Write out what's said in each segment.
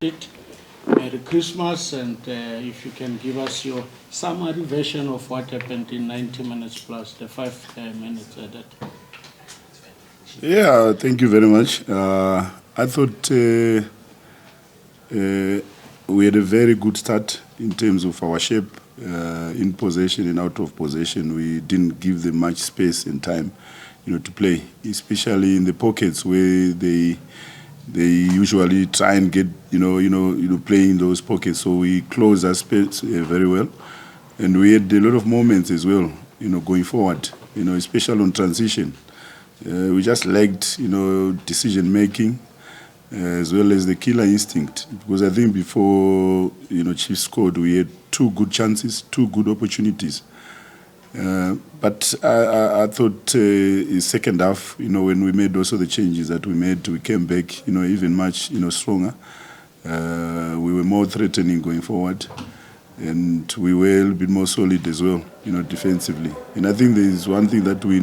it. Merry Christmas, and if you can give us your summary version of what happened in 90 minutes plus the 5 minutes added. Yeah, thank you very much. I thought we had a very good start in terms of our shape, in possession and out of possession. We didn't give them much space and time, to play, especially in the pockets where they usually try and get, play in those pockets. So we closed our space very well, and we had a lot of moments as well, going forward, especially on transition. We just lacked, decision making, as well as the killer instinct. Because I think before, Chiefs scored, we had 2 good chances, 2 good opportunities. But I thought in second half, when we made also the changes that we made, we came back, even much, stronger. We were more threatening going forward, and we were a little bit more solid as well, defensively. And I think there is one thing that we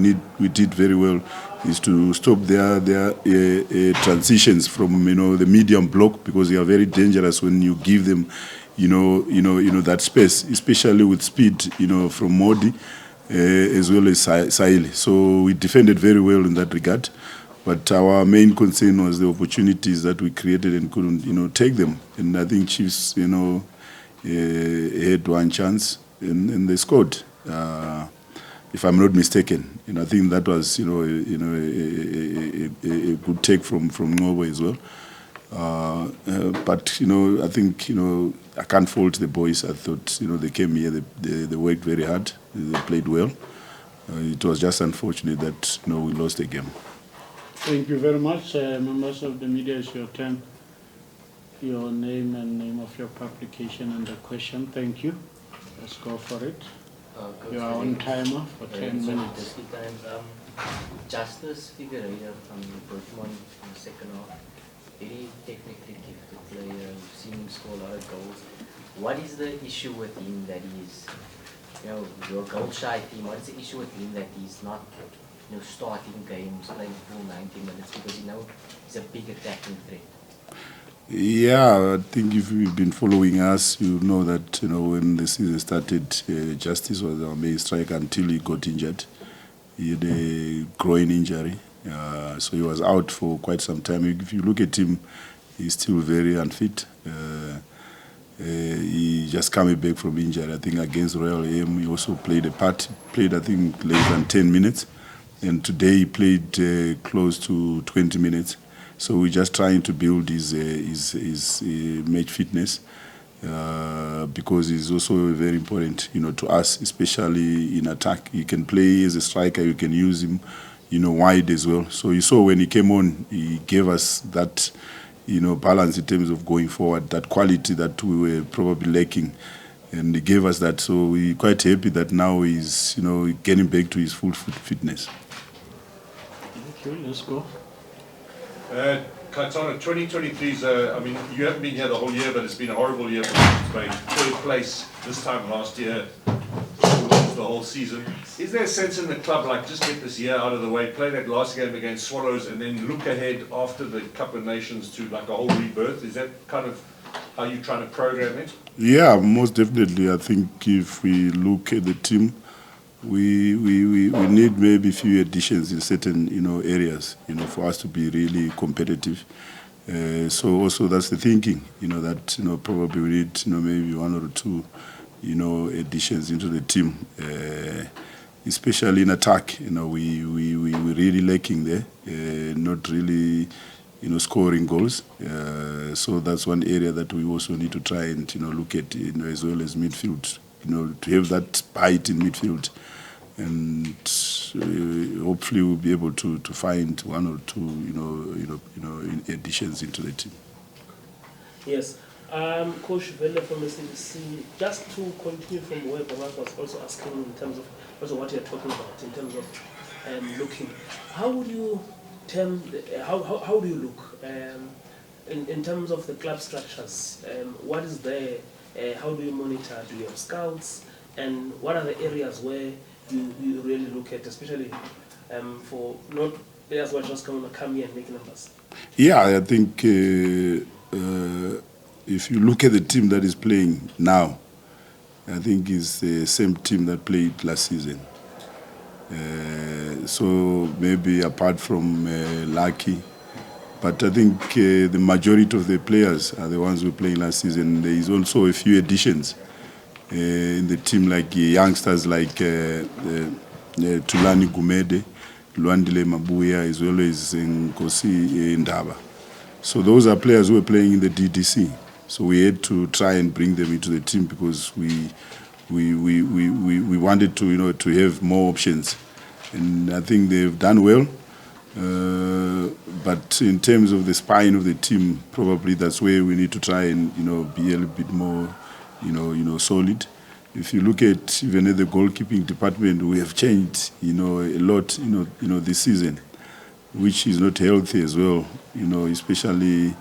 did very well, is to stop their transitions from, the medium block, because they are very dangerous when you give them, that space, especially with speed, from Modi, as well as Saile. So we defended very well in that regard. But our main concern was the opportunities that we created and couldn't, take them. And I think Chiefs, had one chance and they scored. If I'm not mistaken, I think that was, a good take from Norway as well. But I think I can't fault the boys. I thought they came here, they worked very hard, they played well. It was just unfortunate that we lost the game. Thank you very much, members of the media. It's your turn. Your name and name of your publication and the question. Thank you. Let's go for it. You are on timer for 10 minutes. Justice Figueiredo from Dortmund in the second half. Very technically gifted player. We've seen him score a lot of goals. What is the issue with him that he's, your goal shy team? What is the issue with him that he's not, starting games, playing full 90 minutes, because he's a big attacking threat? Yeah, I think if you've been following us, you know that when the season started, Justice was our main striker until he got injured. He had a groin injury, so he was out for quite some time. If you look at him, he's still very unfit. He just coming back from injury. I think against Royal AM, he also played a part. Played, I think, less than 10 minutes, and today he played close to 20 minutes. So we're just trying to build his match fitness, because it's also very important, to us, especially in attack. He can play as a striker. You can use him, wide as well. So you saw when he came on, he gave us that, balance in terms of going forward, that quality that we were probably lacking, and he gave us that. So we're quite happy that now he's, getting back to his full fitness. Thank you. Let's go. Kaitano, 2023 is, you haven't been here the whole year, but it's been a horrible year for Spain. 3rd place this time last year, the whole season. Is there a sense in the club, like, just get this year out of the way, play that last game against Swallows, and then look ahead after the Cup of Nations to like a whole rebirth? Is that kind of how you're trying to program it? Yeah, most definitely. I think if we look at the team, we need maybe a few additions in certain areas for us to be really competitive. So also that's the thinking that probably we need maybe 1 or 2 additions into the team, especially in attack. We really lacking there, not really scoring goals. So that's one area that we also need to try and look at, as well as midfield, to have that bite in midfield, and hopefully we'll be able to find 1 or 2 additions into the team. Yes. Coach Vele from SABC, just to continue from where Bamak was also asking in terms of also what you're talking about in terms of looking, how would you term how do you look in terms of the club structures? What is there? How do you monitor? Do you have scouts? And what are the areas where you really look at, especially for not players who are just going to come here and make numbers? Yeah, I think if you look at the team that is playing now, I think it's the same team that played last season. So maybe apart from Lucky, but I think the majority of the players are the ones who were playing last season. There is also a few additions in the team, like youngsters like Tulani Gumede, Luandile Mabuya, as well as Nkosi Ndaba. So those are players who are playing in the DDC. So we had to try and bring them into the team because we wanted to to have more options, and I think they've done well. But in terms of the spine of the team, probably that's where we need to try and be a little bit more solid. If you look at even at the goalkeeping department, we have changed a lot this season, which is not healthy as well. Especially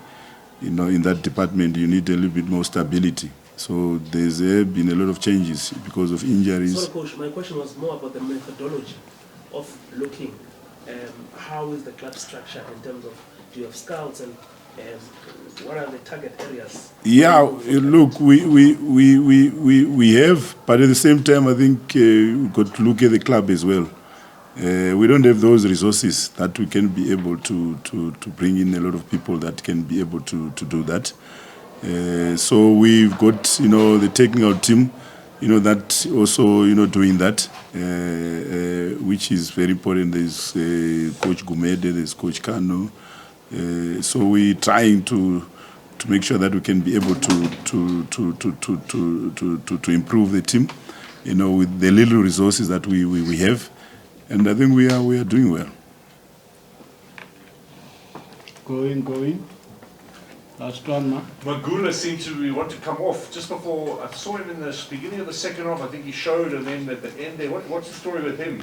in that department, you need a little bit more stability. So there's been a lot of changes because of injuries. Sorry, Coach, my question was more about the methodology of looking. How is the club structured in terms of, do you have scouts, and what are the target areas? Yeah, look, we have, but at the same time, I think we've got to look at the club as well. We don't have those resources that we can be able to bring in a lot of people that can be able to do that. So we've got the technical team that also doing that, which is very important. There's Coach Gumede, there's Coach Kano. So we're trying to make sure that we can be able to improve the team, with the little resources that we have, and I think we are doing well. Going. Last one, ma. Magula seemed to want to come off just before. I saw him in the beginning of the second half. I think he showed, and then at the end there. What's the story with him?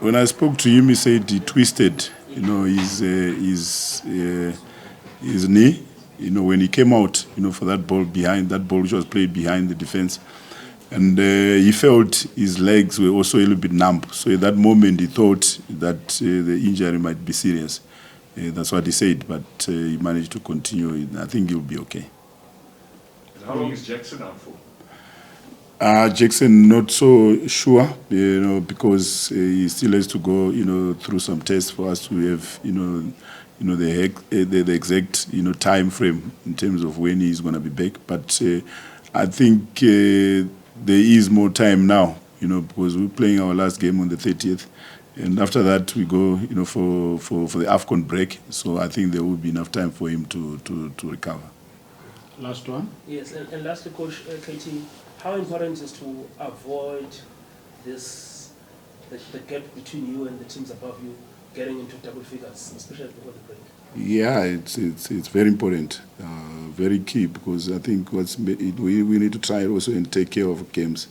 When I spoke to him, he said he twisted, his knee. When he came out, for that ball which was played behind the defense, and he felt his legs were also a little bit numb. So at that moment, he thought that the injury might be serious. That's what he said, but he managed to continue. I think he'll be okay. How long is Jackson out for? Jackson, not so sure, because he still has to go, through some tests for us to have, the exact, time frame in terms of when he's going to be back. But I think there is more time now, because we're playing our last game on the 30th. And after that, we go, for the AFCON break. So I think there will be enough time for him to recover. Last one. Yes, and lastly, Coach KT, how important is to avoid the gap between you and the teams above you getting into double figures, especially before the break? Yeah, it's very important, very key, because I think we need to try also and take care of games.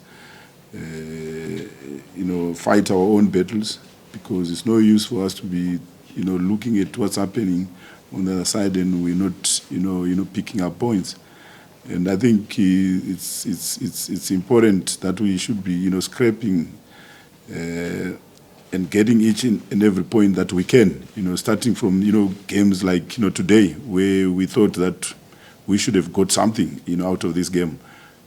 Fight our own battles, because it's no use for us to be, looking at what's happening on the other side and we're not, picking up points. And I think it's important that we should be, scraping and getting each and every point that we can. Starting from games like today, where we thought that we should have got something out of this game.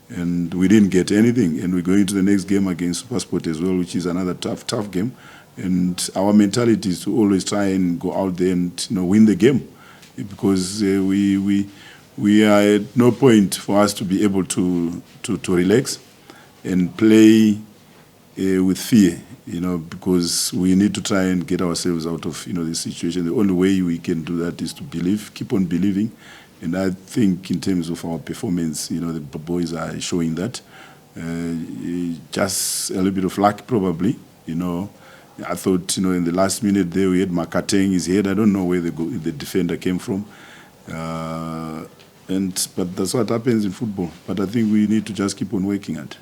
And we didn't get anything, and we're going to the next game against SuperSport as well, which is another tough game. And our mentality is to always try and go out there and win the game, because we are at no point for us to be able to relax and play with fear, because we need to try and get ourselves out of this situation. The only way we can do that is to believe, keep on believing. And I think in terms of our performance, the boys are showing that. Just a little bit of luck, probably. I thought, in the last minute there we had Makateng his head. I don't know where the defender came from. But that's what happens in football. But I think we need to just keep on working at it.